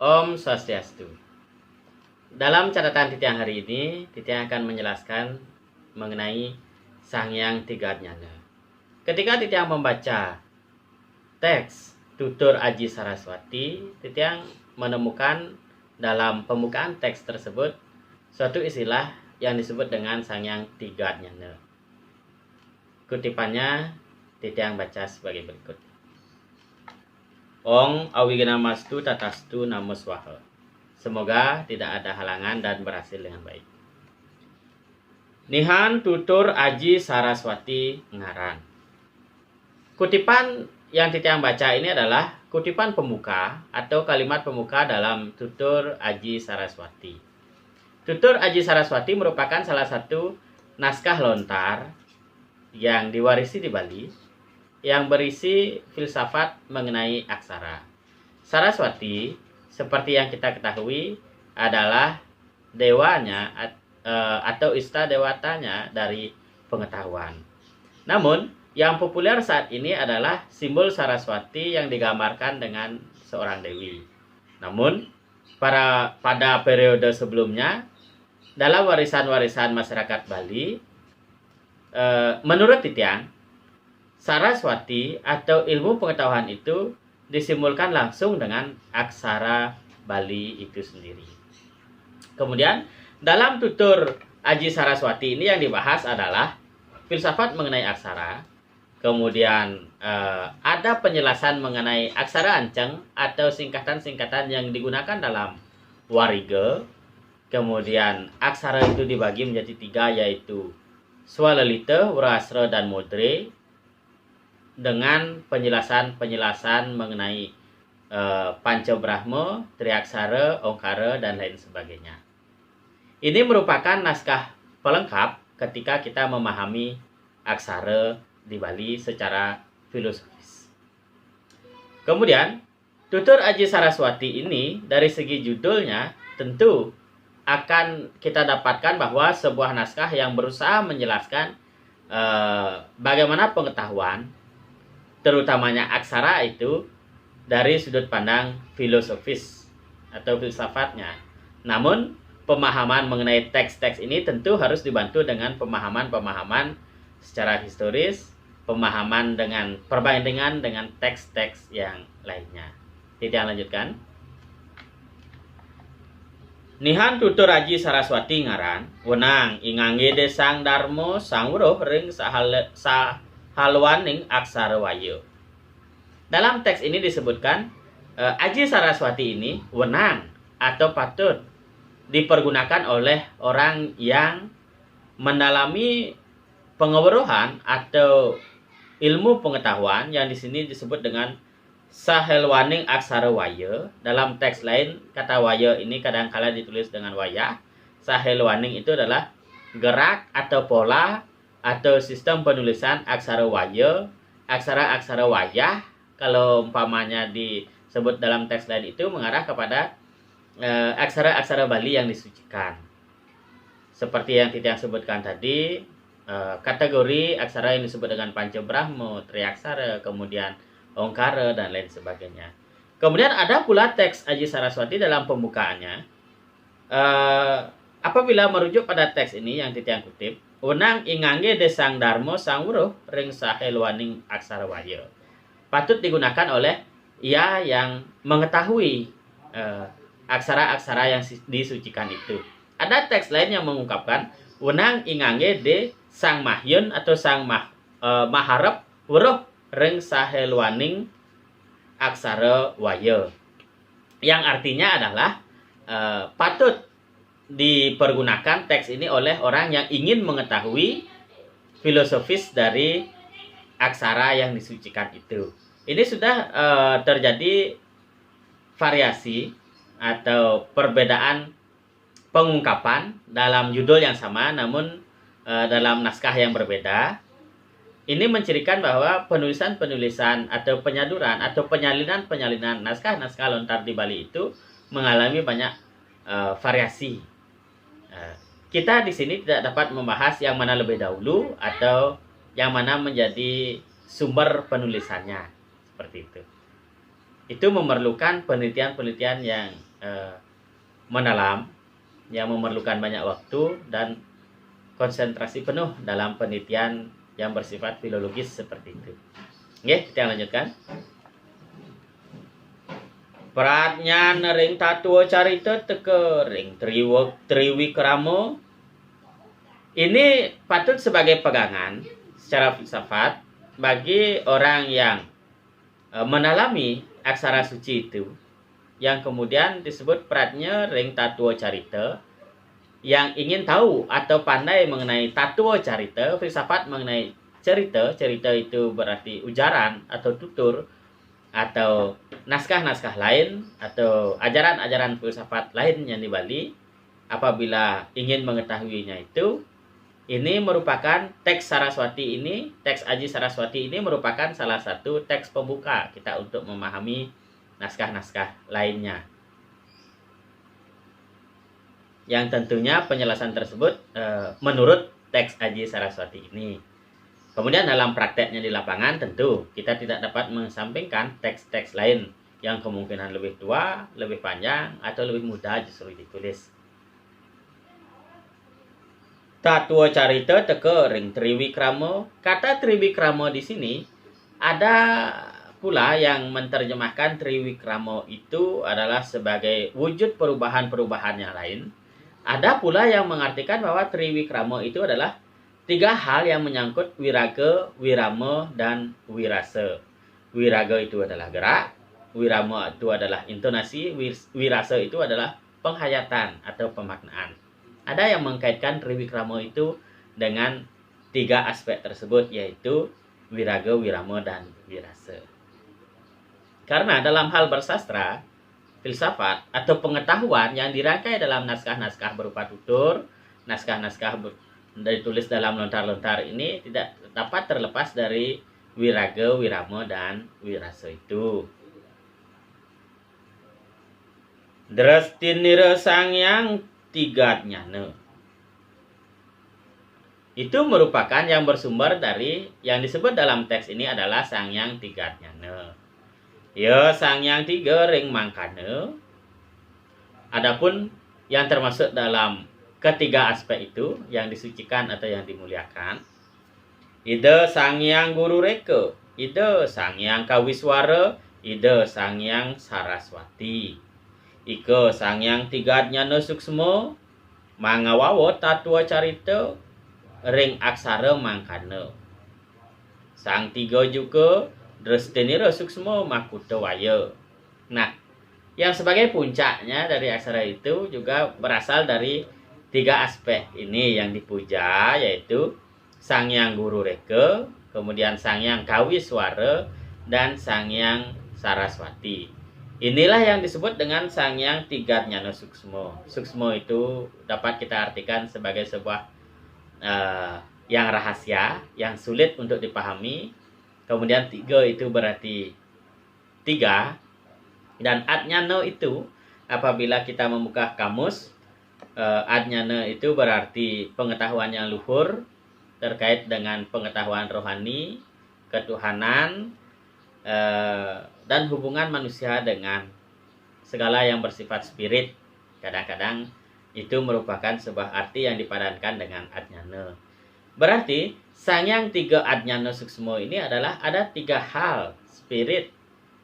Om Swastiastu. Dalam catatan Titiang hari ini, Titiang akan menjelaskan mengenai Sang Hyang Tiga Jnana. Ketika Titiang membaca teks Tutur Aji Saraswati, Titiang menemukan dalam pembukaan teks tersebut suatu istilah yang disebut dengan Sang Hyang Tiga Jnana. Kutipannya Titiang baca sebagai berikut. Ong Awiganamastu Tatastu Namo Swaha. Semoga tidak ada halangan dan berhasil dengan baik. Nihan Tutur Aji Saraswati Ngaran. Kutipan yang Titiang baca ini adalah kutipan pembuka atau kalimat pembuka dalam Tutur Aji Saraswati. Tutur Aji Saraswati merupakan salah satu naskah lontar yang diwarisi di Bali yang berisi filsafat mengenai aksara. Saraswati, seperti yang kita ketahui, adalah dewanya atau ista dewatanya dari pengetahuan. Namun, yang populer saat ini adalah simbol Saraswati yang digambarkan dengan seorang dewi. Namun, pada periode sebelumnya, dalam warisan-warisan masyarakat Bali, menurut Titiang, Saraswati atau ilmu pengetahuan itu disimbolkan langsung dengan aksara Bali itu sendiri. Kemudian dalam Tutur Aji Saraswati ini yang dibahas adalah filsafat mengenai aksara. Kemudian ada penjelasan mengenai aksara anceng atau singkatan-singkatan yang digunakan dalam warige. Kemudian aksara itu dibagi menjadi tiga, yaitu Swalalita, Wrasra, dan Modre, dengan penjelasan mengenai Panca Brahma, Triaksara, Ongkara, dan lain sebagainya. Ini merupakan naskah pelengkap ketika kita memahami aksara di Bali secara filosofis. Kemudian, Tutur Aji Saraswati ini dari segi judulnya tentu akan kita dapatkan bahwa sebuah naskah yang berusaha menjelaskan bagaimana pengetahuan, terutamanya aksara itu, dari sudut pandang filosofis atau filsafatnya. Namun, pemahaman mengenai teks-teks ini tentu harus dibantu dengan pemahaman-pemahaman secara historis, pemahaman dengan perbandingan dengan teks-teks yang lainnya. Tidak lanjutkan. Nihan Tutur Aji Saraswati Ngaran, wenang ingangge desang darmo sangwuruh ring sahalwaning aksara wayo. Dalam teks ini disebutkan Aji Saraswati ini wenang atau patut dipergunakan oleh orang yang mendalami pengeweruhan atau ilmu pengetahuan yang di sini disebut dengan sahelwaning aksara waya. Dalam teks lain, kata waya ini kadang-kala ditulis dengan wayah. Sahelwaning itu adalah gerak atau pola atau sistem penulisan aksara waya. Aksara-aksara wayah, kalau umpamanya disebut dalam teks lain, itu mengarah kepada aksara-aksara Bali yang disucikan. Seperti yang Titiang sebutkan tadi, kategori aksara yang disebut dengan Panca Brahma, Triaksara, kemudian Ongkara, dan lain sebagainya. Kemudian ada pula teks Aji Saraswati dalam pembukaannya. Apabila merujuk pada teks ini yang Titiang kutip, wenang ingangge desang darmo sangwuruh ring sahelwaning aksara waya, patut digunakan oleh ia yang mengetahui aksara-aksara yang disucikan itu. Ada teks lain yang mengungkapkan wenang ingangge de sang mahyun atau sang maharep wuruh ring sahelwaning aksara waya, yang artinya adalah patut dipergunakan teks ini oleh orang yang ingin mengetahui filosofis dari aksara yang disucikan itu. Ini sudah terjadi variasi atau perbedaan pengungkapan dalam judul yang sama, namun dalam naskah yang berbeda. Ini mencirikan bahwa penulisan-penulisan atau penyaduran atau penyalinan naskah-naskah lontar di Bali itu mengalami banyak variasi. Kita di sini tidak dapat membahas yang mana lebih dahulu atau yang mana menjadi sumber penulisannya, seperti itu. Itu memerlukan penelitian-penelitian yang mendalam, yang memerlukan banyak waktu dan konsentrasi penuh dalam penelitian yang bersifat filologis seperti itu. Oke, kita lanjutkan. Pratnya nering tatuo carita teke ring triwikrama. Ini patut sebagai pegangan secara filsafat bagi orang yang mendalami aksara suci itu, yang kemudian disebut pratnya ring tatuo carita, yang ingin tahu atau pandai mengenai tatuo carita, filsafat mengenai cerita. Cerita itu berarti ujaran atau tutur atau naskah-naskah lain atau ajaran-ajaran filsafat lain yang di Bali. Apabila ingin mengetahuinya itu, ini merupakan teks Saraswati ini, teks Aji Saraswati ini merupakan salah satu teks pembuka kita untuk memahami naskah-naskah lainnya. Yang tentunya penjelasan tersebut menurut teks Aji Saraswati ini. Kemudian dalam prakteknya di lapangan tentu kita tidak dapat mengesampingkan teks-teks lain yang kemungkinan lebih tua, lebih panjang, atau lebih mudah justru ditulis. Tatuo carita teke ring triwikrama. Kata triwikrama di sini ada pula yang menerjemahkan triwikrama itu adalah sebagai wujud perubahan-perubahan yang lain. Ada pula yang mengartikan bahwa triwikrama itu adalah 3 hal yang menyangkut wiraga, wirama, dan wirasa. Wiraga itu adalah gerak, wirama itu adalah intonasi, wirasa itu adalah penghayatan atau pemaknaan. Ada yang mengkaitkan triwikrama itu dengan 3 aspek tersebut, yaitu wiraga, wirama, dan wirasa. Karena dalam hal bersastra, filsafat atau pengetahuan yang dirangkai dalam naskah-naskah berupa tutur, naskah-naskah ditulis dalam lontar-lontar ini tidak dapat terlepas dari wiraga, wirama, dan wirasa itu. Drastinira sangyang tigatnyana. Itu merupakan yang bersumber dari yang disebut dalam teks ini adalah sangyang tigatnyana. Ya sangyang tiga ring mangkana. Adapun yang termasuk dalam ketiga aspek itu yang disucikan atau yang dimuliakan, ida sangyang guru reka, ida sangyang kawiswara, ida sangyang saraswati, ika sangyang tigadnyana suksma, mangawawa tatua carita ring aksara mangkana. Sang tiga juga drastinira suksma makuta waya. Nah, yang sebagai puncaknya dari aksara itu juga berasal dari 3 aspek ini yang dipuja, yaitu sangyang guru reka, kemudian sangyang kawiswara, dan sangyang saraswati. Inilah yang disebut dengan sangyang tigatnyana suksma. Suksma itu dapat kita artikan sebagai sebuah yang rahasia, yang sulit untuk dipahami. Kemudian 3 itu berarti 3, dan adnyana itu apabila kita membuka kamus, adnyana itu berarti pengetahuan yang luhur terkait dengan pengetahuan rohani, ketuhanan, dan hubungan manusia dengan segala yang bersifat spirit. Kadang-kadang itu merupakan sebuah arti yang dipadankan dengan adnyana. Berarti sangyang 3 adnyana suksma ini adalah ada 3 hal spirit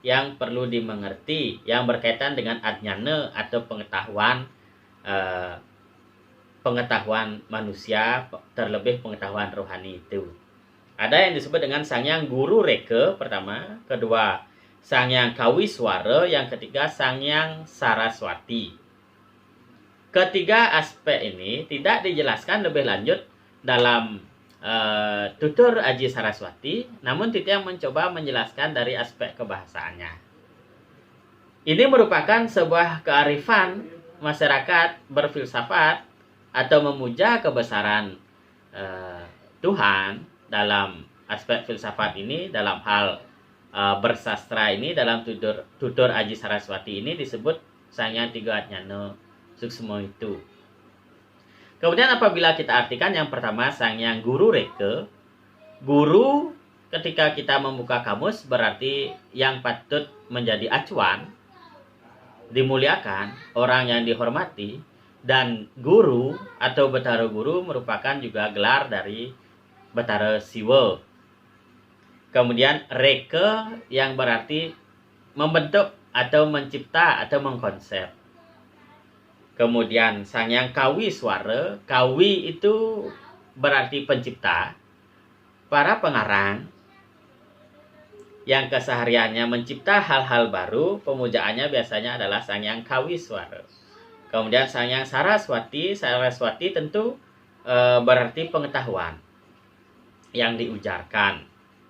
yang perlu dimengerti yang berkaitan dengan adnyana atau pengetahuan manusia, terlebih pengetahuan rohani itu. Ada yang disebut dengan sangyang guru reka pertama, kedua sangyang kawiswara, yang ketiga sangyang saraswati. Ketiga aspek ini tidak dijelaskan lebih lanjut dalam tutur Aji Saraswati, namun Titiang mencoba menjelaskan dari aspek kebahasaannya. Ini merupakan sebuah kearifan masyarakat berfilsafat atau memuja kebesaran Tuhan dalam aspek filsafat ini. Dalam hal bersastra ini, dalam tutur Aji Saraswati ini disebut sangyang tiga adnyana suksma itu. Kemudian apabila kita artikan yang pertama sangyang guru reka, guru ketika kita membuka kamus berarti yang patut menjadi acuan dimuliakan, orang yang dihormati, dan guru atau Betara Guru merupakan juga gelar dari Betara Siwa. Kemudian reka yang berarti membentuk atau mencipta atau mengkonsep. Kemudian Sangyang Kawi Swara, Kawi itu berarti pencipta. Para pengarang yang kesehariannya mencipta hal-hal baru, pemujaannya biasanya adalah Sangyang Kawi Swara. Kemudian Sangyang Saraswati, Saraswati tentu berarti pengetahuan yang diujarkan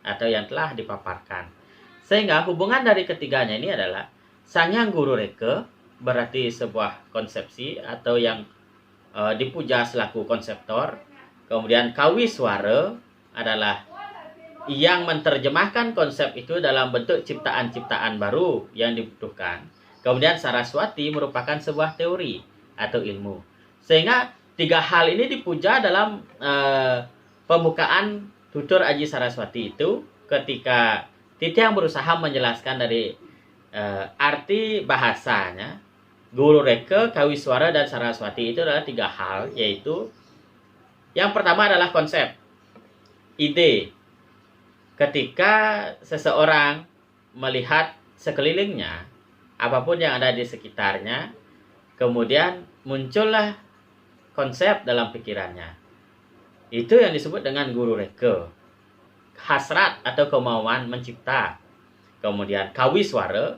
atau yang telah dipaparkan. Sehingga hubungan dari ketiganya ini adalah Sangyang Guru Reka, berarti sebuah konsepsi atau yang dipuja selaku konseptor. Kemudian Kawi Swara adalah yang menerjemahkan konsep itu dalam bentuk ciptaan-ciptaan baru yang dibutuhkan. Kemudian Saraswati merupakan sebuah teori atau ilmu. Sehingga tiga hal ini dipuja dalam pembukaan tutur Aji Saraswati itu ketika Titiang berusaha menjelaskan dari arti bahasanya. Guru Reka, Kawi Swara, dan Saraswati itu adalah tiga hal, yaitu yang pertama adalah konsep, ide. Ketika seseorang melihat sekelilingnya, apapun yang ada di sekitarnya, kemudian muncullah konsep dalam pikirannya. Itu yang disebut dengan Guru Reka. Hasrat atau kemauan mencipta. Kemudian Kawi Swara,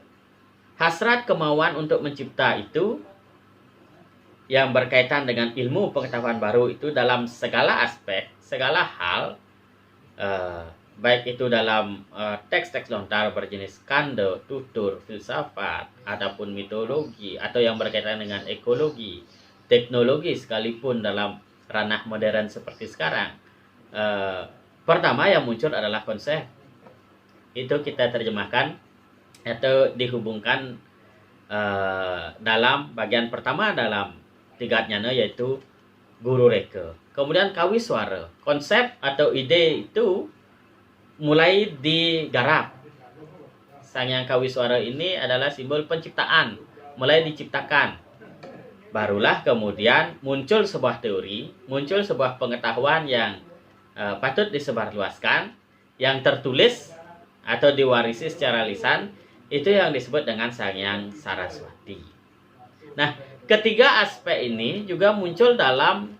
hasrat kemauan untuk mencipta itu yang berkaitan dengan ilmu pengetahuan baru itu dalam segala aspek, segala hal, baik itu dalam teks-teks lontar berjenis kanda, tutur, filsafat, ataupun mitologi, atau yang berkaitan dengan ekologi, teknologi sekalipun dalam ranah modern seperti sekarang. Pertama yang muncul adalah konsep. Itu kita terjemahkan atau dihubungkan dalam bagian pertama dalam tiga nyana, yaitu Guru Reka. Kemudian Kawi Swara, konsep atau ide itu mulai digarap. Sangyang Kawi Swara ini adalah simbol penciptaan, mulai diciptakan. Barulah kemudian muncul sebuah teori, muncul sebuah pengetahuan yang patut disebarluaskan, yang tertulis atau diwarisi secara lisan, itu yang disebut dengan Sangyang Saraswati. Nah, ketiga aspek ini juga muncul dalam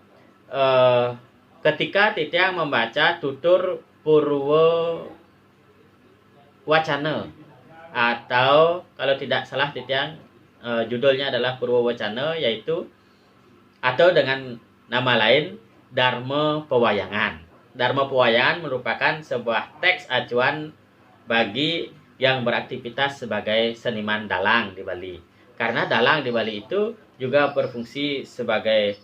ketika Titiang membaca tutur Purwo Wacana, atau kalau tidak salah Titiang judulnya adalah Purwo Wacana, yaitu atau dengan nama lain Dharma Pewayangan. Dharma Pewayangan merupakan sebuah teks acuan bagi yang beraktivitas sebagai seniman dalang di Bali. Karena dalang di Bali itu juga berfungsi sebagai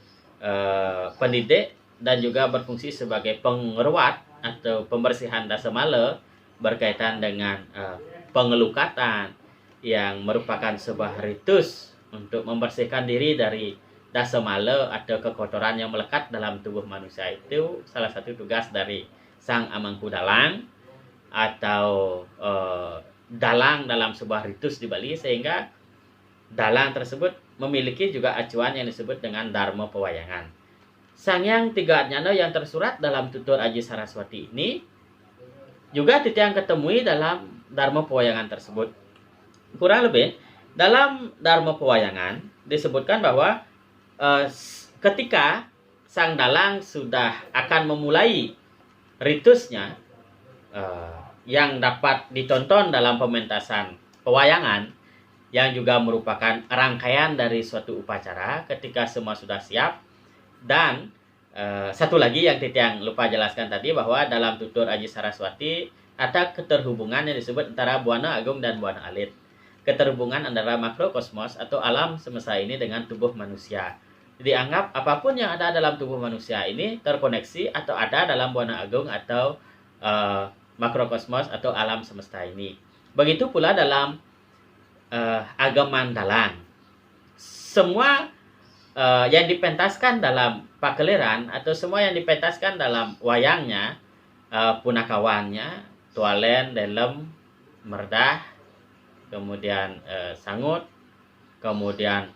pendidik dan juga berfungsi sebagai pengeruat atau pembersihan dasamala berkaitan dengan pengelukatan yang merupakan sebuah ritus untuk membersihkan diri dari dasamala atau kekotoran yang melekat dalam tubuh manusia. Itu salah satu tugas dari sang amangku dalang atau dalang dalam sebuah ritus di Bali, sehingga dalang tersebut memiliki juga acuan yang disebut dengan Dharma Pewayangan. Sangyang tiga nyana yang tersurat dalam tutur Aji Saraswati ini juga Titiang ketemui dalam Dharma Pewayangan tersebut. Kurang lebih dalam Dharma Pewayangan disebutkan bahwa ketika sang dalang sudah akan memulai ritusnya yang dapat ditonton dalam pementasan pewayangan, yang juga merupakan rangkaian dari suatu upacara, ketika semua sudah siap. Dan satu lagi yang Titiang lupa jelaskan tadi, bahwa dalam tutur Aji Saraswati ada keterhubungan yang disebut antara Buana Agung dan Buana Alit. Keterhubungan antara makrokosmos atau alam semesta ini dengan tubuh manusia. Dianggap apapun yang ada dalam tubuh manusia ini terkoneksi atau ada dalam Buana Agung atau makrokosmos atau alam semesta ini. Begitu pula dalam agama dalang. Semua yang dipentaskan dalam pakeliran atau semua yang dipentaskan dalam wayangnya, punakawannya, tualen, delem, merdah, kemudian sangut, kemudian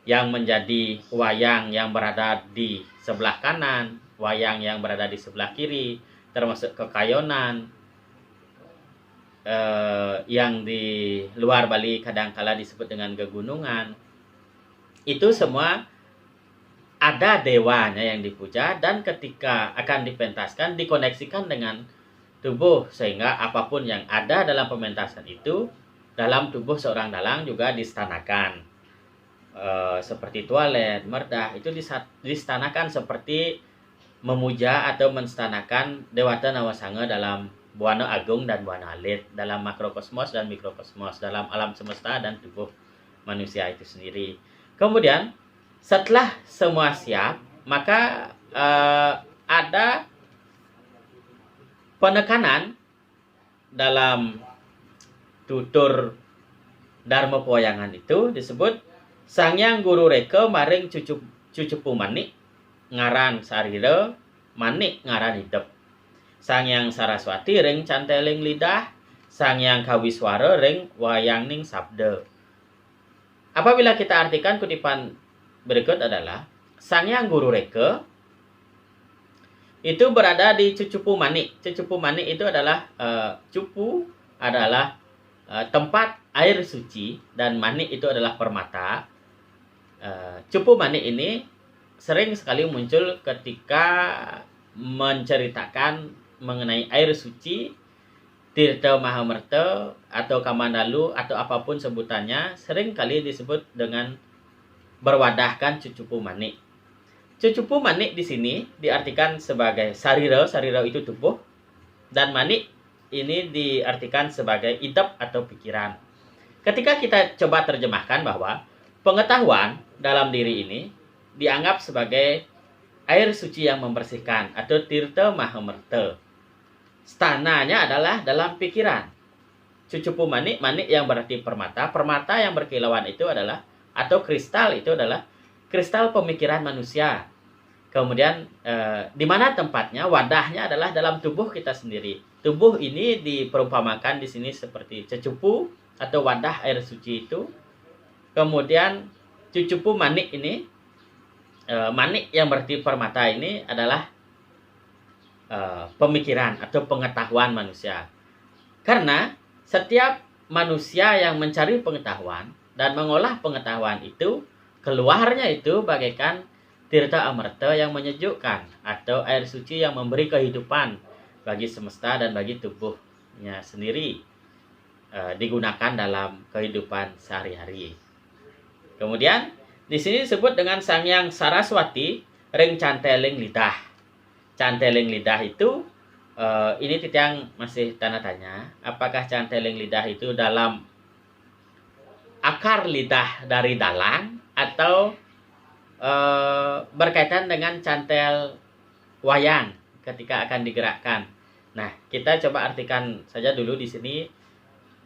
yang menjadi wayang yang berada di sebelah kanan, wayang yang berada di sebelah kiri, termasuk kekayonan, yang di luar Bali kadangkala disebut dengan gegunungan. Itu semua ada dewanya yang dipuja, dan ketika akan dipentaskan dikoneksikan dengan tubuh, sehingga apapun yang ada dalam pementasan itu dalam tubuh seorang dalang juga distanakan. Seperti toilet, merdah itu distanakan seperti memuja atau menstanakan Dewata Nawasanga dalam Buana Agung dan Buana Alit, dalam makrokosmos dan mikrokosmos, dalam alam semesta dan tubuh manusia itu sendiri. Kemudian setelah semua siap, maka ada penekanan dalam tutur Dharma Pewayangan itu disebut Sangyang Guru Reka maring cucupu manik ngaran sarira, manik ngaran hidup. Sangyang Saraswati ring canteling lidah, Sangyang Kawiswara ring wayangning sabda. Apabila kita artikan kutipan berikut adalah Sangyang Guru Reka itu berada di cucupu manik. Cucupu manik itu adalah cupu adalah tempat air suci, dan manik itu adalah permata. Cupu manik ini sering sekali muncul ketika menceritakan mengenai air suci, Tirta Mahamerta atau Kamandalu atau apapun sebutannya, sering kali disebut dengan berwadahkan cucupu manik. Cucupu manik di sini diartikan sebagai sarira, sarira itu tubuh, dan manik ini diartikan sebagai idap atau pikiran. Ketika kita coba terjemahkan bahwa pengetahuan dalam diri ini dianggap sebagai air suci yang membersihkan atau Tirta Mahamerta. Stananya adalah dalam pikiran. Cucupu manik, manik yang berarti permata, permata yang berkilauan itu adalah, atau kristal itu adalah kristal pemikiran manusia. Kemudian di mana tempatnya, wadahnya adalah dalam tubuh kita sendiri. Tubuh ini diperumpamakan di sini seperti cecupu atau wadah air suci itu. Kemudian cucupu manik ini, manik yang berarti permata ini adalah pemikiran atau pengetahuan manusia. Karena setiap manusia yang mencari pengetahuan dan mengolah pengetahuan itu, keluarnya itu bagaikan Tirta Amerta yang menyejukkan atau air suci yang memberi kehidupan bagi semesta dan bagi tubuhnya sendiri, digunakan dalam kehidupan sehari-hari. Kemudian di sini disebut dengan Sangyang Saraswati ring canteling lidah. Canteling lidah itu ini titiang masih tanda tanya, apakah canteling lidah itu dalam akar lidah dari dalang atau berkaitan dengan cantel wayang ketika akan digerakkan. Nah, kita coba artikan saja dulu di sini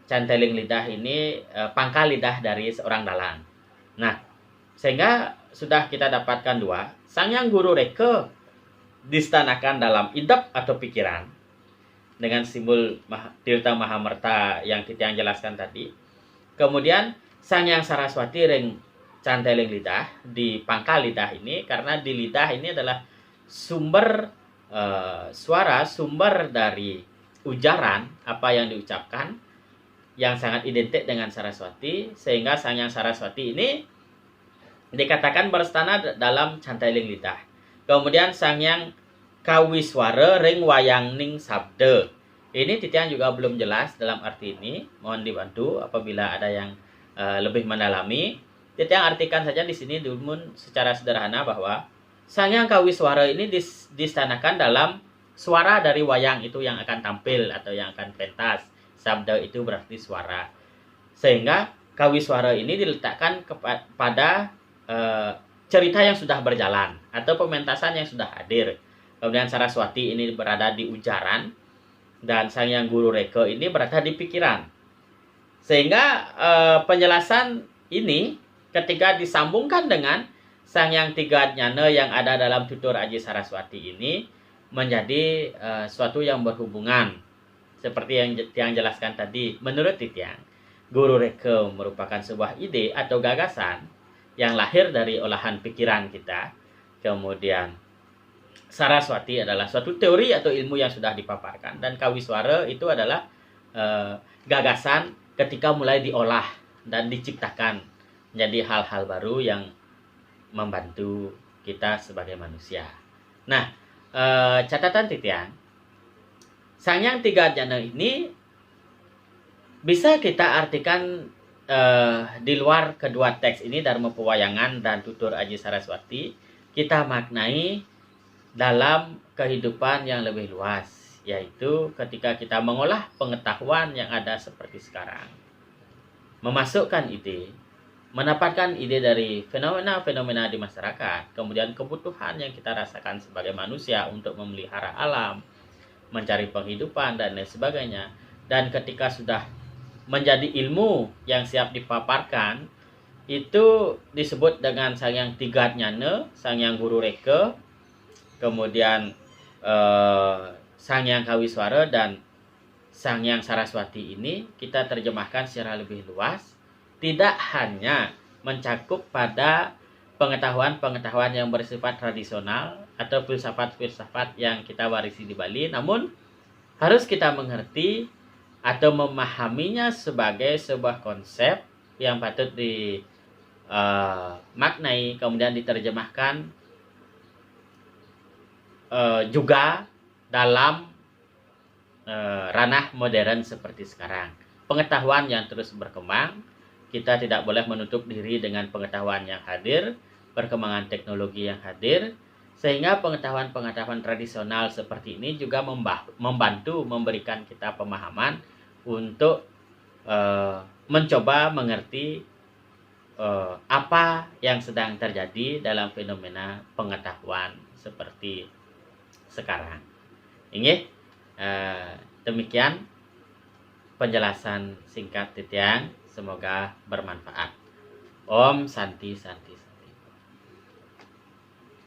canteling lidah ini pangkal lidah dari seorang dalang. Nah, sehingga sudah kita dapatkan dua. Sangyang Guru Reka distanakan dalam idap atau pikiran dengan simbol Tirta Mahamerta yang kita jelaskan tadi. Kemudian Sangyang Saraswati ring canteling lidah di pangkal lidah ini, karena di lidah ini adalah sumber suara, sumber dari ujaran apa yang diucapkan yang sangat identik dengan Saraswati, sehingga Sangyang Saraswati ini dikatakan berstana dalam canteling lidah. Kemudian Sangyang Kawiswara ring wayangning sabda. Ini titian juga belum jelas dalam arti ini, mohon dibantu apabila ada yang lebih mendalami. Titian artikan saja di sini dulu secara sederhana bahwa Sangyang Kawiswara ini distanakan dalam suara dari wayang itu yang akan tampil atau yang akan pentas. Sabda itu berarti suara. Sehingga Kawiswara ini diletakkan kepada cerita yang sudah berjalan atau pementasan yang sudah hadir. Kemudian Saraswati ini berada di ujaran dan Sangyang Guru Reka ini berada di pikiran. Sehingga penjelasan ini ketika disambungkan dengan Sangyang Tiga Jnana yang ada dalam tutur Aji Saraswati ini menjadi suatu yang berhubungan seperti yang jelaskan tadi menurut Titiang. guru reka merupakan sebuah ide atau gagasan yang lahir dari olahan pikiran kita. Kemudian Saraswati adalah suatu teori atau ilmu yang sudah dipaparkan, dan Kawiswara itu adalah gagasan ketika mulai diolah dan diciptakan menjadi hal-hal baru yang membantu kita sebagai manusia. Nah, catatan titian, Sangyang Tiga Jana ini bisa kita artikan di luar kedua teks ini, Dharma Pewayangan dan Tutur Aji Saraswati, kita maknai dalam kehidupan yang lebih luas, yaitu ketika kita mengolah pengetahuan yang ada seperti sekarang, memasukkan ide, mendapatkan ide dari fenomena-fenomena di masyarakat, kemudian kebutuhan yang kita rasakan sebagai manusia untuk memelihara alam, mencari penghidupan, dan lain sebagainya. Dan ketika sudah menjadi ilmu yang siap dipaparkan, itu disebut dengan Sangyang Tiga Jana, Sangyang Guru Reka, kemudian Sangyang Kawiswara dan Sangyang Saraswati ini kita terjemahkan secara lebih luas, tidak hanya mencakup pada pengetahuan-pengetahuan yang bersifat tradisional atau filsafat-filsafat yang kita warisi di Bali, namun harus kita mengerti atau memahaminya sebagai sebuah konsep yang patut dimaknai, kemudian diterjemahkan juga dalam ranah modern seperti sekarang. Pengetahuan yang terus berkembang, kita tidak boleh menutup diri dengan pengetahuan yang hadir, perkembangan teknologi yang hadir, sehingga pengetahuan-pengetahuan tradisional seperti ini juga membantu memberikan kita pemahaman untuk mencoba mengerti apa yang sedang terjadi dalam fenomena pengetahuan seperti sekarang. Ini demikian penjelasan singkat titiang, semoga bermanfaat. Om Santi Santi.